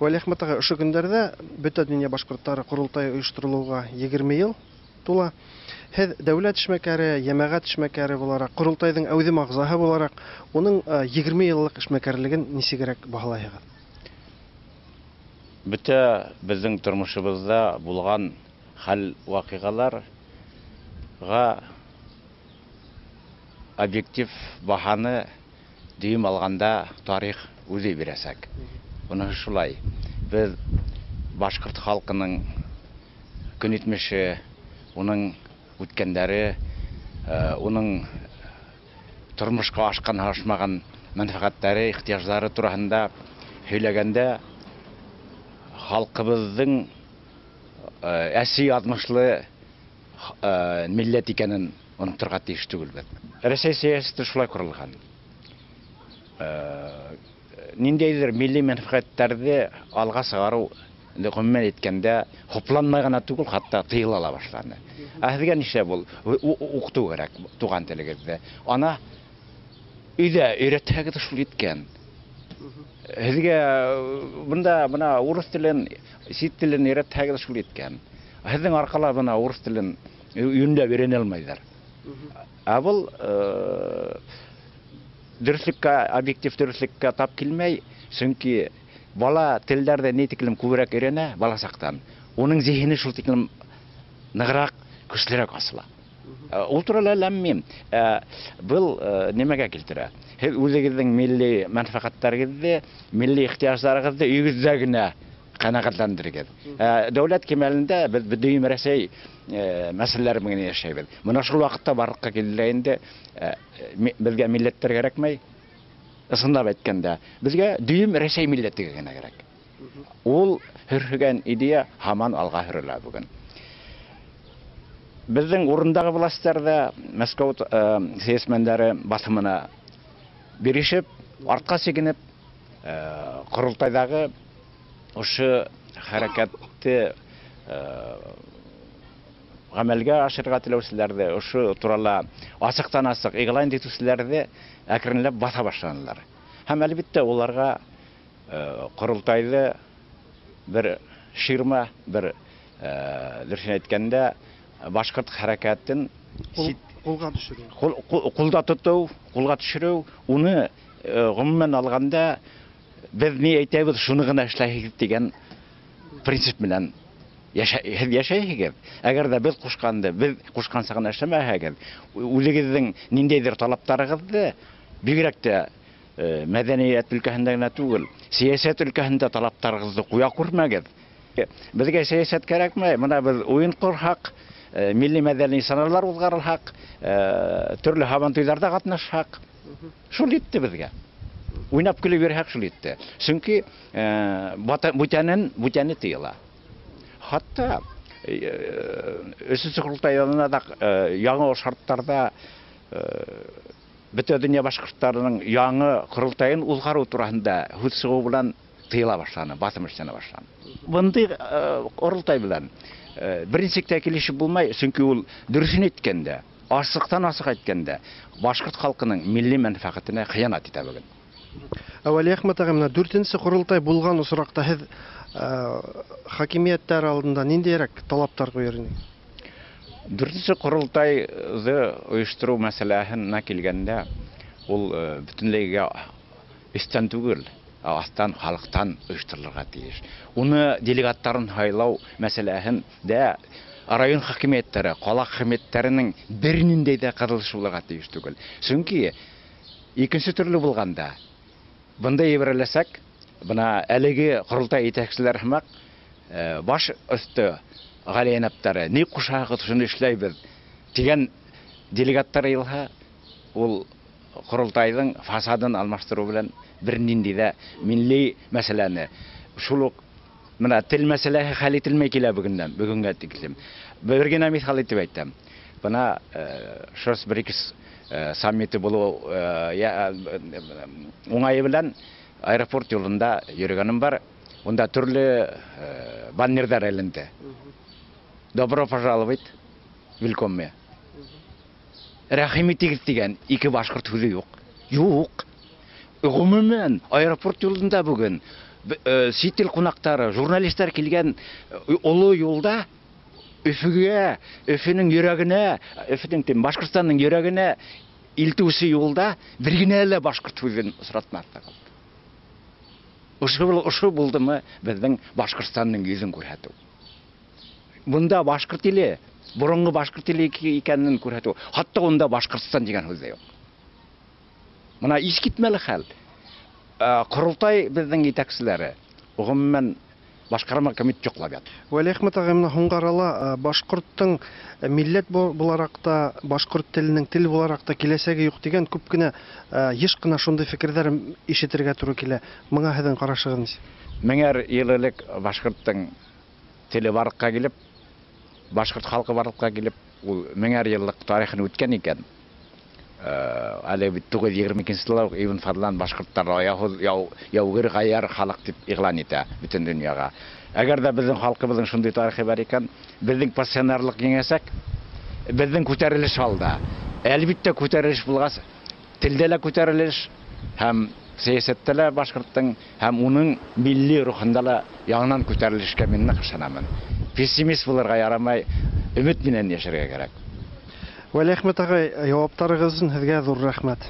Вали Әхмәт ага, ошо көндәрдә бөтә дөнья башкортлары курултай оештырылуга 20 ел тула. Һез дәүләт эшмәкәре, җәмәгать эшмәкәре буларак, курултайның әүдем агзаһы буларак, уның 20 еллык эшмәкәрлеген нисегрәк баһалайһыгыз? Бөтә безнең тормышыбызда булган хәл вакыйгаларга объектив баһаны дим алганда тарих үзе бирәсәк. Буны шулай. Без башкорт халкының көнитмеше, уның үткәннәре, уның тормышка ашкан ашмаган мәнфәгатьләре, ихтияҗлары турында һөйләгәндә халкыбызның әси язмышлы милләт икәнен онытырга тиеш түгел. Рәсәй сәясәте шулай корылган. Ниндәйдер милли мәнфәгатьләрне алга сыгару гомумән әйткәндә хупланмай гына түгел, хатта тыела ла башлады. Әзгә нишләп ул укыту кирәк туган телегезне. Ана өйдә өйрәтәгез шул иткән. Һезгә бunda урыс телен, сит телен өйрәтәгез шул иткән. Һезнең аркала бuna урыс телен юнда өйрәнә алмыйлар. Абыл дөреслеккә, объектив дөреслеккә тап килмәй, чөнки бала телләрдә ни тиклем күбрәк өйрәнә бала сактан. Уның зиһене шул тиклем ныграк, көчлерәк асыла. Ул турында ләммим. Был нимәгә килтерә? Үзегезнең милли мәнфәгатьләрегезне, милли ихтияҗларыгызны үгездә генә канәгатьләндерегез. Дәүләт кимәлендә без дөйм Рәсәй мәсьәләләре белән яшәйбез. Моны шул вакытта барлыкка килде инде безгә милләттәр кирәкмәй. Ысынлап әйткәндә, безгә дөйм Рәсәй милләте генә кирәк. Ул хөргән идея һаман алга хөрелә бүген. Безнең урындагы властьларда Мәскәү сәясәтмәннәре басымына бирешеп, артка сигенеп, курултайдагы ошо хәрәкәтте гамәлгә ашырга теләүчеләрне, ошо турында асыктан-асык игълан итүчеләрне әкренләп баса башладылар. Һәм әлбәттә уларга курултайды бер ширма, бер дөресен әйткәндә башкорт хәрәкәтен кулда тоту, кулга төшерү, уны гомумән алганда без ни әйтәбез, шуны гына эшләйбез дигән принцип белән яшәйбез. Әгәр дә без кушканды, без кушканса гына эшләмәһәгез, үзегезнең ниндәйдер талаптарыгызны бигрәк тә мәдәният өлкәһендә генә түгел, сәясәт өлкәһендә талаптарыгызны куя күрмәгез. Безгә сәясәт кирәкмәй, моны без уен курһак, милли мәдәни саналар узгарылһак, төрле һабантуйларда катнашһак, шул итте безгә. Уйнап көлеп йөрһәк шул итте. Чөнки бүтәне тыела. Хатта өсенче курултайда да яңа шартларда бөтен дөнья башкортларының яңа курултайын узгару турында һүз чыгу белән тыела башланы, басым эшләнә башланы. Бундай курултай белән беренчектә килешеп булмай, чөнки ул дөресен әйткәндә, асыктан асык әйткәндә, башкорт халкының милли мәнфәгатенә хыянат итә бүген. Вали Әхмәт ага, менә 4нче курултай булган осракта һез хакимияттәр алдында ниндирәк талаптар куяр идегез? 4нче курултайды оештыру мәсьәләһенә килгәндә, ул бөтенләйгә истән түгел, астан халыктан оештырылырга тиеш. Уны делегаттарын сайлау мәсьәләһен дә район хакимияттәре, кала хакимиятләренең берниндәй дә катнашуларга тиеш түгел. Чөнки икенче төрле булганда, бunda ебәреләсәк, бuna әлеге курултай итәкчеләр һәмәк баш өсте галиянәптәре ни кушагы шуны эшләйбез дигән делегаттар елга, ул курултайның фасадын алмаштыру белән бернинди дә милли мәсьәләне шул ук менә тел мәсьәләһе хәл ителмәй килә бүгенгә тиклем. Бер генә мисал итеп әйтәм. Бuna Шос-Брикс саммиты булу уңайы белән аэропорт юлында йөргәнем бар. Онда төрле баннерлар эленде. Добро пожаловать, welcome. Рәхим итегез дигән ике башкорт сүзе юк. Юк. Гомумән аэропорт юлында бүген сит ил кунактары, журналисттер килгән олы юлда Өфөгә, Өфөнең йөрәгенә, Өфөнең Башкортстанның йөрәгенә илтүсе юлда бер генә лә башкорт сүзен соратмадык. Ошо булдымы безнең Башкортстанның йөзен күрсәтү. Бунда башкорт теле, борынгы башкорт теле икәнен күрсәтү. Хатта онда Башкортстан дигән сүз юк. Моны искитмәле хәл. Курултай безнең итәкчеләре, гомумән башкарма комитет юклап ят. Вәли Әхмәт агай, менә һуңгы арала башкорттың милләт буларак та, башкорт теленең тел буларак та киләсәге юк дигән күп кенә еш кына шундый фикерләр ишетергә туры килә. Моңа һезнең карашыгыз? Меңәр ел элек башкорттың теле барлыкка килеп, башкорт халкы барлыкка килеп, ул меңәр еллык тарихын үткән икән. Әле бит 922 елда Ибн Фадлан башкортлар яугыр гаяр халык дип игълан итә бөтен дөньяга. Әгәр дә безнең халкыбызның шундый тарихы бар икән, безнең пассионарлык еңәсәк, безнең күтәрелеш алда. Әлбиттә күтәрелеш булгас, телдә лә күтәрелеш, һәм сәясәттә лә башкорттың, һәм уның милли рухында ла яңадан күтәрелешкә мин нык ышанамын. Пессимист булырга ярамай, өмет белән яшәргә кирәк. Вәли Әхмәт агай, җавапларыгыз өчен сезгә зур рәхмәт.